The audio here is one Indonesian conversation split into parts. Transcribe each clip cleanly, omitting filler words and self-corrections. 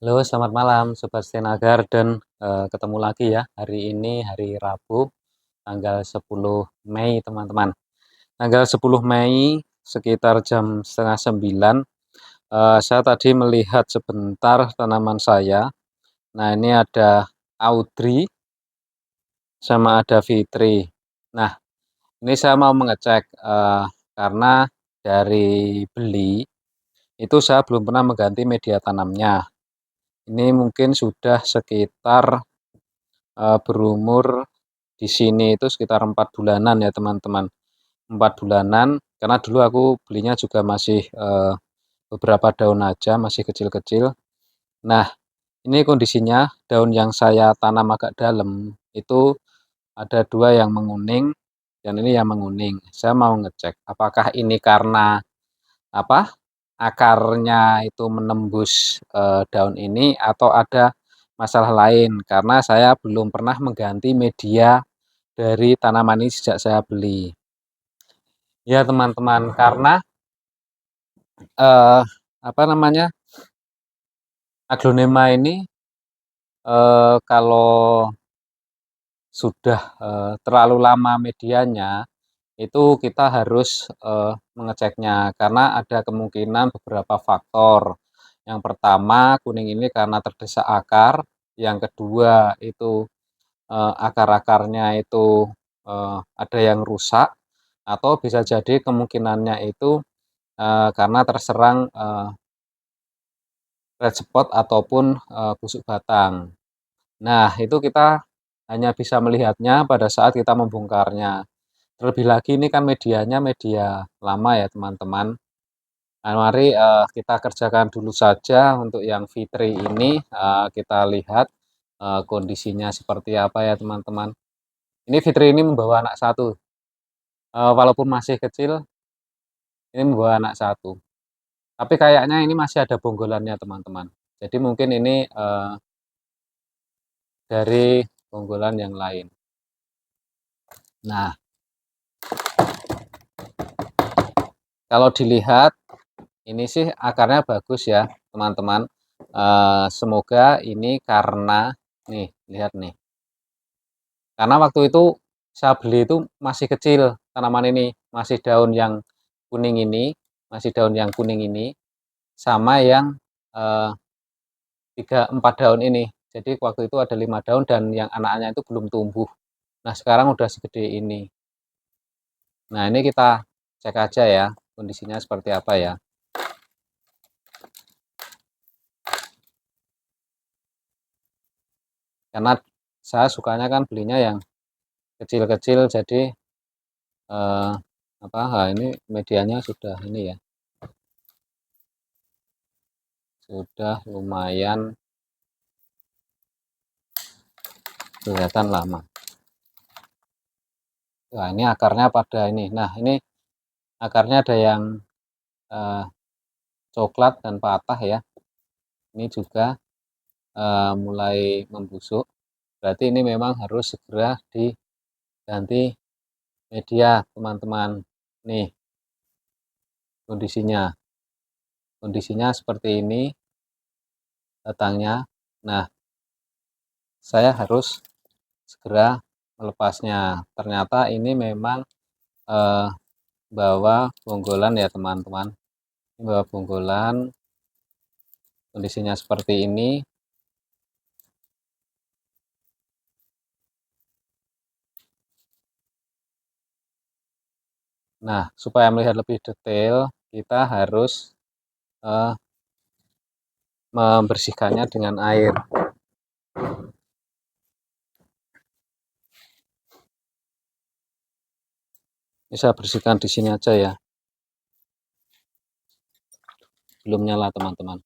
Halo, selamat malam Sobat Stena Garden. Ketemu lagi ya. Hari ini hari Rabu, tanggal 10 Mei, teman-teman. Tanggal 10 Mei sekitar jam setengah 9. Saya tadi melihat sebentar tanaman saya. Nah, ini ada Audrey sama ada Fitri. Nah, ini saya mau mengecek karena dari beli itu saya belum pernah mengganti media tanamnya. Ini mungkin sudah sekitar berumur di sini itu sekitar 4 bulanan ya teman-teman. 4 bulanan, karena dulu aku belinya juga masih beberapa daun aja, masih kecil-kecil. Nah, ini kondisinya daun yang saya tanam agak dalam itu ada 2 yang menguning dan ini yang menguning. Saya mau ngecek apakah ini karena apa, akarnya itu menembus daun ini atau ada masalah lain, karena saya belum pernah mengganti media dari tanaman ini sejak saya beli. Ya teman-teman, karena eh, apa namanya, aglonema ini kalau sudah terlalu lama medianya itu kita harus mengeceknya karena ada kemungkinan beberapa faktor. Yang pertama, kuning ini karena terdesak akar. Yang kedua itu akar-akarnya itu ada yang rusak, atau bisa jadi kemungkinannya itu karena terserang red spot ataupun busuk batang. Nah, itu kita hanya bisa melihatnya pada saat kita membongkarnya. Terlebih lagi ini kan medianya media lama ya teman-teman. Nah, mari kita kerjakan dulu saja untuk yang Fitri ini. Kita lihat kondisinya seperti apa ya teman-teman. Ini Fitri ini membawa anak satu. Walaupun masih kecil, ini membawa anak satu. Tapi kayaknya ini masih ada bonggolannya teman-teman. Jadi mungkin ini dari bonggolan yang lain. Nah, kalau dilihat ini sih akarnya bagus ya teman-teman. Semoga ini karena nih, lihat nih. Karena waktu itu saya beli itu masih kecil tanaman ini, masih daun yang kuning ini, masih daun yang kuning ini, sama yang 3-4 daun ini. Jadi waktu itu ada 5 daun dan yang anak-anaknya itu belum tumbuh. Nah, sekarang udah segede ini. Nah, ini kita cek aja ya kondisinya seperti apa ya. Karena saya sukanya kan belinya yang kecil-kecil, jadi eh, apa, ini medianya sudah ini ya, sudah lumayan kelihatan lama. Nah, ini akarnya pada ini. Nah, ini akarnya ada yang eh, coklat dan patah ya. Ini juga mulai membusuk. Berarti ini memang harus segera diganti media, teman-teman. Nih kondisinya. Kondisinya seperti ini batangnya. Nah, saya harus segera melepasnya. Ternyata ini memang eh, bawa bonggolan ya teman-teman. Ini bawa bonggolan, kondisinya seperti ini. Nah, supaya melihat lebih detail, kita harus eh, membersihkannya dengan air. Bisa bersihkan di sini aja ya. Belum nyala teman-teman.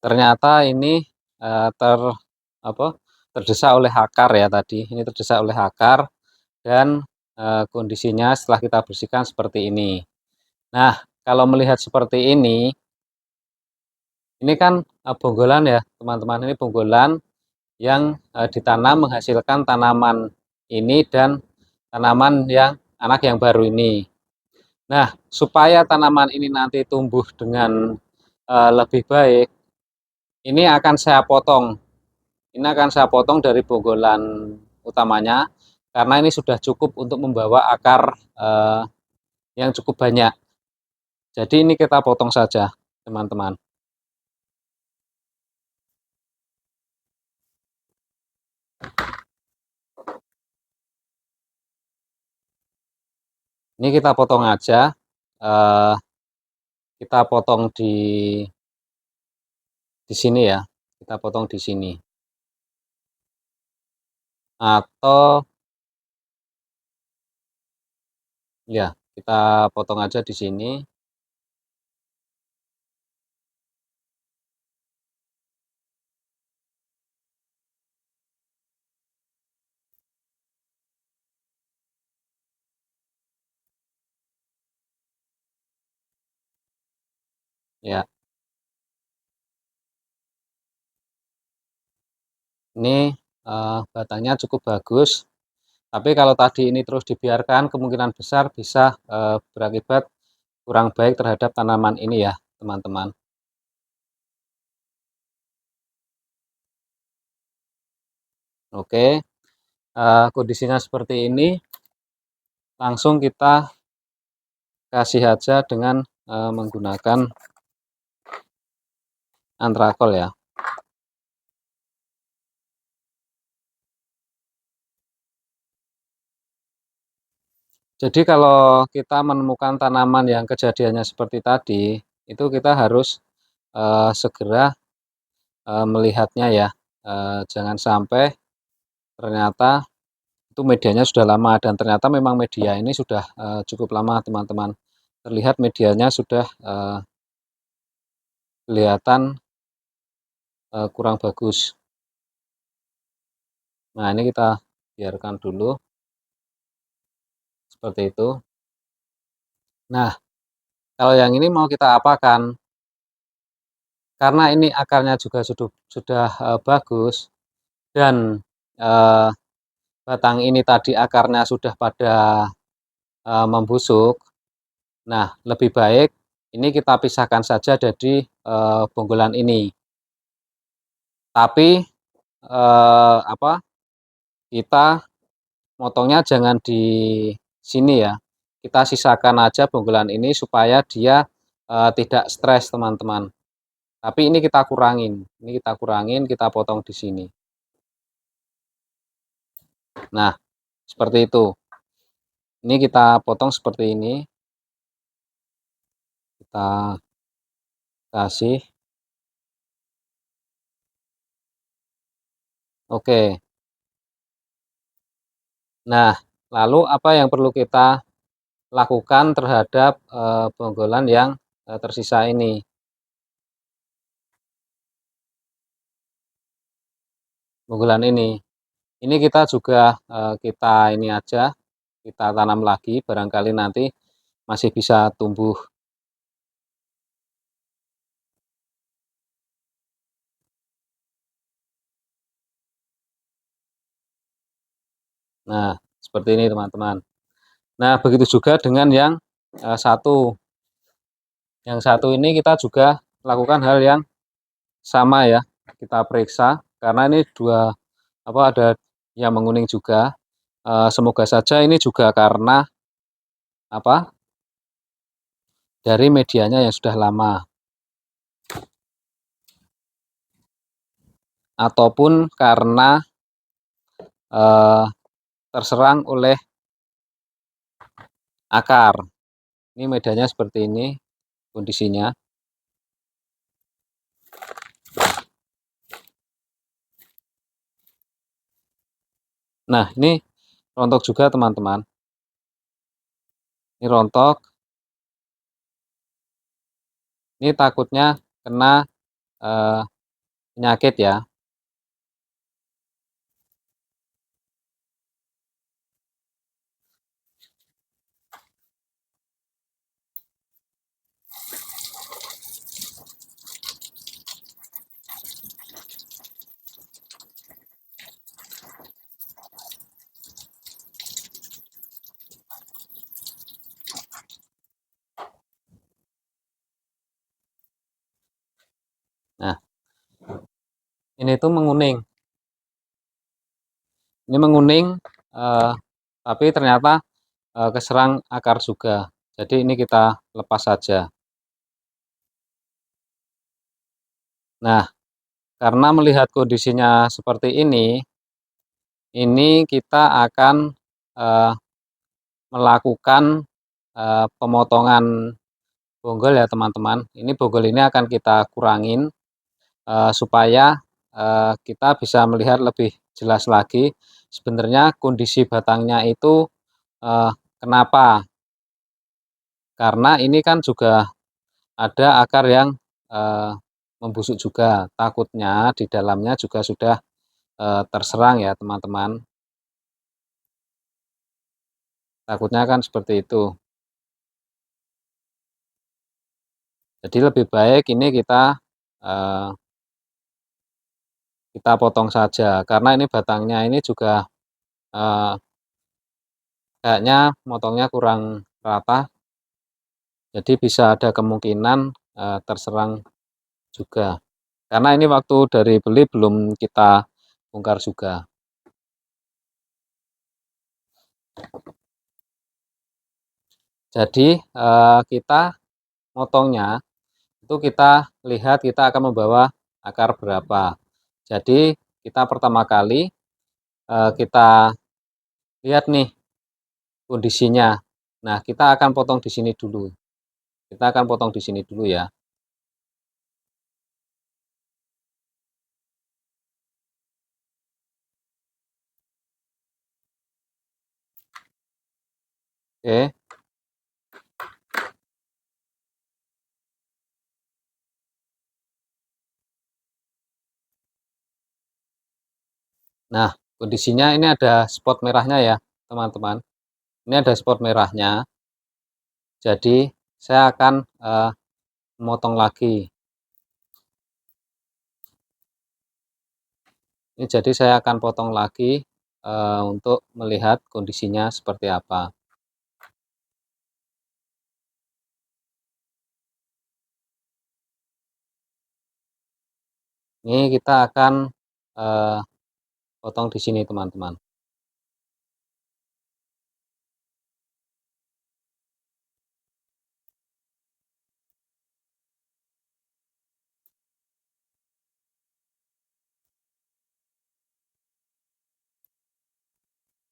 ternyata ini, eee, ter apa, terdesak oleh akar ya tadi, ini terdesak oleh akar dan, kondisinya setelah kita bersihkan seperti ini. Nah, kalau melihat seperti ini kan, bonggolan ya teman-teman, ini bonggolan yang, ditanam menghasilkan tanaman ini dan tanaman yang anak yang baru ini. Nah, supaya tanaman ini nanti tumbuh dengan, lebih baik, ini akan saya potong. Ini akan saya potong dari bonggolan utamanya, karena ini sudah cukup untuk membawa akar, yang cukup banyak. Jadi ini kita potong saja, teman-teman. Ini kita potong aja, kita potong di sini ya, kita potong di sini. Atau ya, kita potong aja di sini. Ya, ini, batangnya cukup bagus, tapi kalau tadi ini terus dibiarkan kemungkinan besar bisa, berakibat kurang baik terhadap tanaman ini ya, teman-teman. Oke, kondisinya seperti ini, langsung kita kasih aja dengan, menggunakan antrakol ya. Jadi kalau kita menemukan tanaman yang kejadiannya seperti tadi, itu kita harus, segera, melihatnya ya, jangan sampai ternyata itu medianya sudah lama dan ternyata memang media ini sudah, cukup lama teman-teman. Terlihat medianya sudah, kelihatan, kurang bagus. Nah, ini kita biarkan dulu seperti itu. Nah, kalau yang ini mau kita apakan? Karena ini akarnya juga sudah, bagus dan, eee, batang ini tadi akarnya sudah pada, membusuk. Nah, lebih baik ini kita pisahkan saja dari, bonggolan ini. Tapi, apa, kita motongnya jangan di sini ya, kita sisakan aja bonggolan ini supaya dia, tidak stres teman-teman. Tapi ini kita kurangin, kita potong di sini. Nah, seperti itu. Ini kita potong seperti ini, kita kasih. Oke. Nah, lalu apa yang perlu kita lakukan terhadap, bonggolan yang, tersisa ini? Bonggolan ini. Ini kita juga, kita ini aja, kita tanam lagi barangkali nanti masih bisa tumbuh. Nah, seperti ini teman-teman. Nah, begitu juga dengan yang, satu. Yang satu ini kita juga lakukan hal yang sama ya, kita periksa karena ini ada yang menguning juga, semoga saja ini juga karena, apa, dari medianya yang sudah lama ataupun karena, eee, terserang oleh akar. Ini medianya seperti ini kondisinya. Nah, ini rontok juga teman-teman, ini rontok, ini takutnya kena, penyakit ya. Nah, ini tuh menguning. Ini menguning, eh, tapi ternyata keserang akar juga. Jadi ini kita lepas saja. Nah, karena melihat kondisinya seperti ini kita akan eh, melakukan pemotongan bonggol ya teman-teman. Ini bonggol ini akan kita kurangin supaya kita bisa melihat lebih jelas lagi sebenarnya kondisi batangnya itu eh, kenapa. Karena ini kan juga ada akar yang eh, membusuk juga. Takutnya di dalamnya juga sudah terserang ya teman-teman. Takutnya kan seperti itu. Jadi lebih baik ini eh, kita potong saja karena ini batangnya ini juga eh, kayaknya motongnya kurang rata, jadi bisa ada kemungkinan terserang juga. Karena ini waktu dari beli belum kita bongkar juga. Jadi kita motongnya itu kita lihat kita akan membawa akar berapa. Jadi kita pertama kali kita lihat nih kondisinya. Nah, kita akan potong di sini dulu. Kita akan potong di sini dulu ya. Oke. Nah, kondisinya ini ada spot merahnya ya, teman-teman. Ini ada spot merahnya. Jadi, saya akan memotong lagi. Ini jadi saya akan potong lagi untuk melihat kondisinya seperti apa. Ini kita akan eh, potong di sini, teman-teman.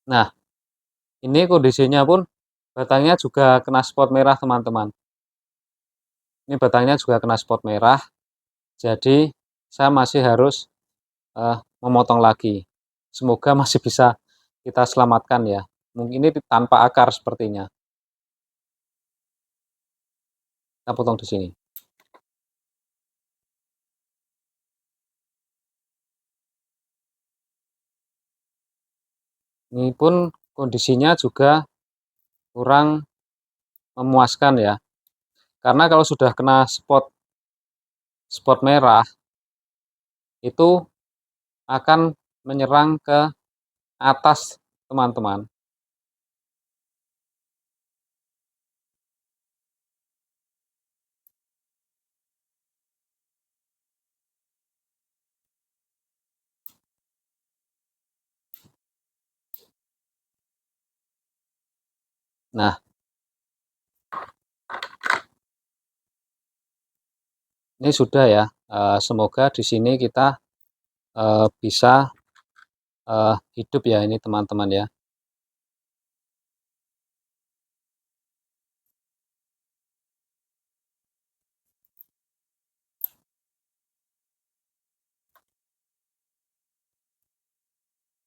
Nah, ini kondisinya pun batangnya juga kena spot merah, teman-teman. Ini batangnya juga kena spot merah. Jadi, saya masih harus memotong lagi. Semoga masih bisa kita selamatkan ya. Mungkin ini tanpa akar sepertinya. Kita potong di sini. Ini pun kondisinya juga kurang memuaskan ya. Karena kalau sudah kena spot spot merah itu akan menyerang ke atas, teman-teman. Nah, ini sudah ya. Semoga di sini kita bisa hidup ya ini teman-teman ya.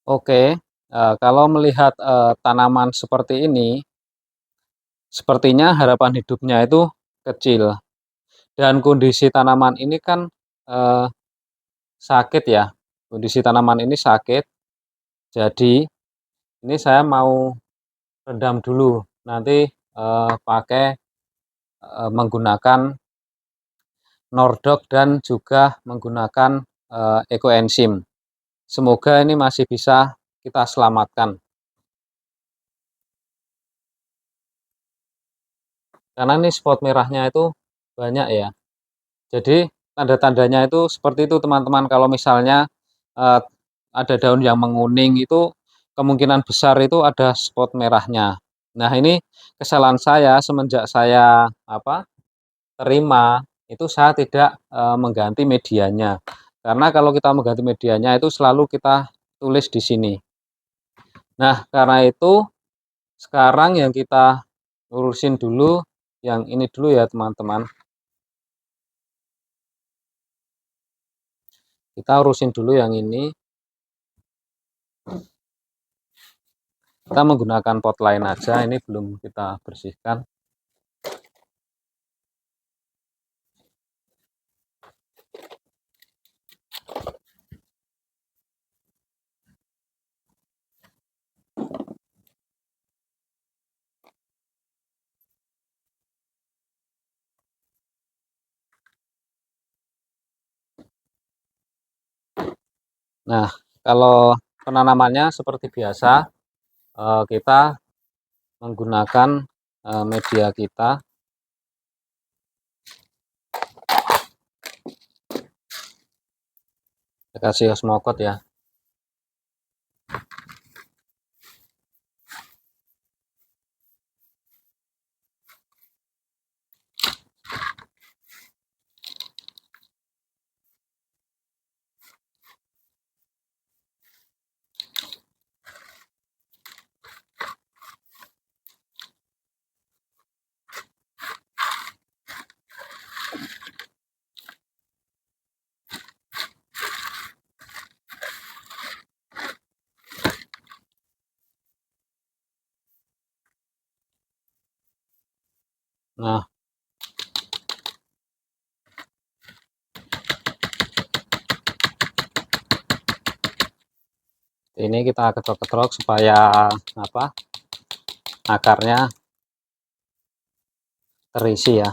Oke, kalau melihat tanaman seperti ini, sepertinya harapan hidupnya itu kecil. Dan kondisi tanaman ini kan eh, sakit ya, kondisi tanaman ini sakit. Jadi ini saya mau redam dulu, nanti pakai menggunakan Nordok dan juga menggunakan ekoenzim. Semoga ini masih bisa kita selamatkan. Karena ini spot merahnya itu banyak ya. Jadi tanda-tandanya itu seperti itu teman-teman. Kalau misalnya eh, ada daun yang menguning itu kemungkinan besar itu ada spot merahnya. Nah, ini kesalahan saya semenjak saya terima itu saya tidak mengganti medianya. Karena kalau kita mengganti medianya itu selalu kita tulis di sini. Nah, karena itu sekarang yang kita urusin dulu yang ini dulu ya teman-teman. Kita urusin dulu yang ini. Kita menggunakan pot lain aja, ini belum kita bersihkan. Nah, kalau penanamannya seperti biasa, kita menggunakan media kita. Kita kasih osmokot ya. Nah, ini kita ketrok-ketrok supaya akarnya terisi ya.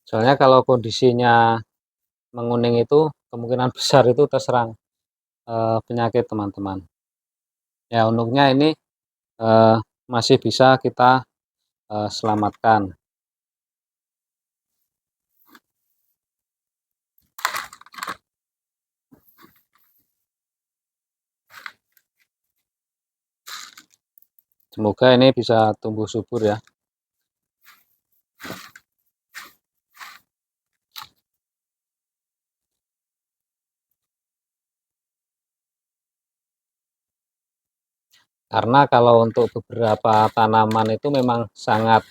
Soalnya kalau kondisinya menguning itu kemungkinan besar itu terserang penyakit teman-teman. Ya, untungnya ini eh, masih bisa kita selamatkan. Semoga ini bisa tumbuh subur ya. Karena kalau untuk beberapa tanaman itu memang sangat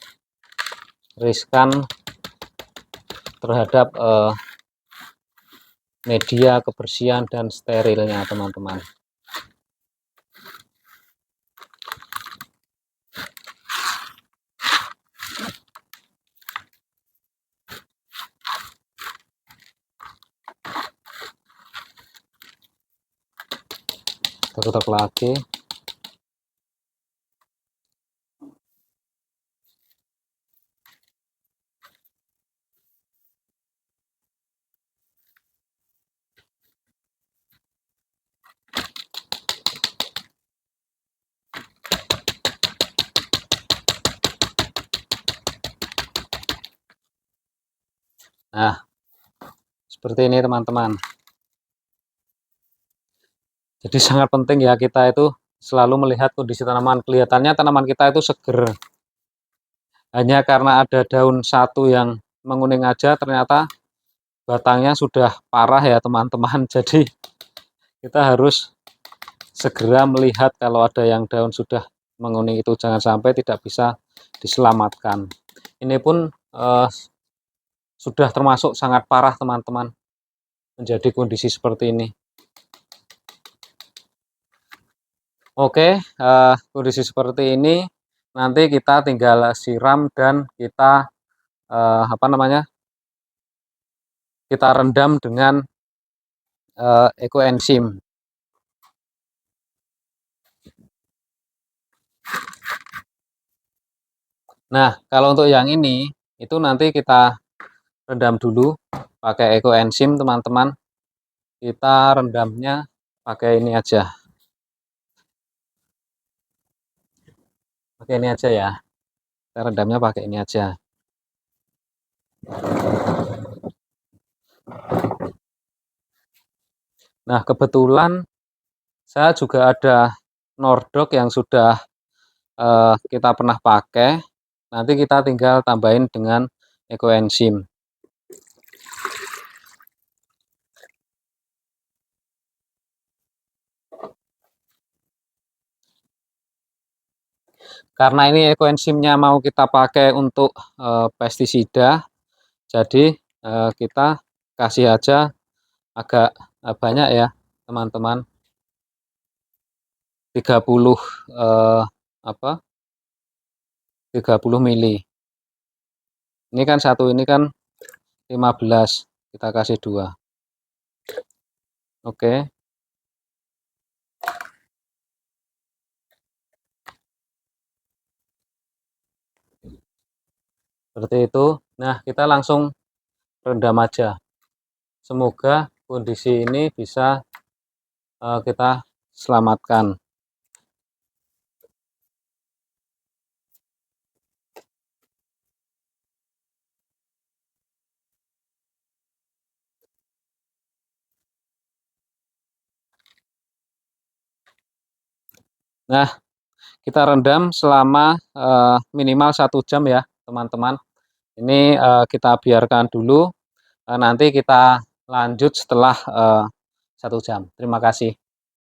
riskan terhadap media, kebersihan, dan sterilnya teman-teman. Ketok lagi. Nah, seperti ini teman-teman. Jadi sangat penting ya kita itu selalu melihat kondisi tanaman. Kelihatannya tanaman kita itu seger. Hanya karena ada daun satu yang menguning aja, ternyata batangnya sudah parah ya teman-teman. Jadi kita harus segera melihat kalau ada yang daun sudah menguning itu, jangan sampai tidak bisa diselamatkan. Ini pun sudah termasuk sangat parah teman-teman menjadi kondisi seperti ini. Oke, kondisi seperti ini nanti kita tinggal siram dan kita, apa namanya, kita rendam dengan, ekoenzim. Nah, kalau untuk yang ini, itu nanti kita rendam dulu pakai ekoenzim, teman-teman. Kita rendamnya pakai ini aja, ya. Kita rendamnya pakai ini aja. Nah, kebetulan saya juga ada Nordok yang sudah kita pernah pakai. Nanti kita tinggal tambahin dengan ekoenzim. Karena ini ekoenzimnya mau kita pakai untuk pestisida, jadi kita kasih aja agak banyak ya, teman-teman. 30 apa? 30 mili. Ini kan satu ini kan 15, kita kasih 2. Oke. Seperti itu. Nah, kita langsung rendam aja. Semoga kondisi ini bisa kita selamatkan. Nah, kita rendam selama minimal 1 jam ya, teman-teman. Ini kita biarkan dulu. Nanti kita lanjut setelah 1 jam. Terima kasih.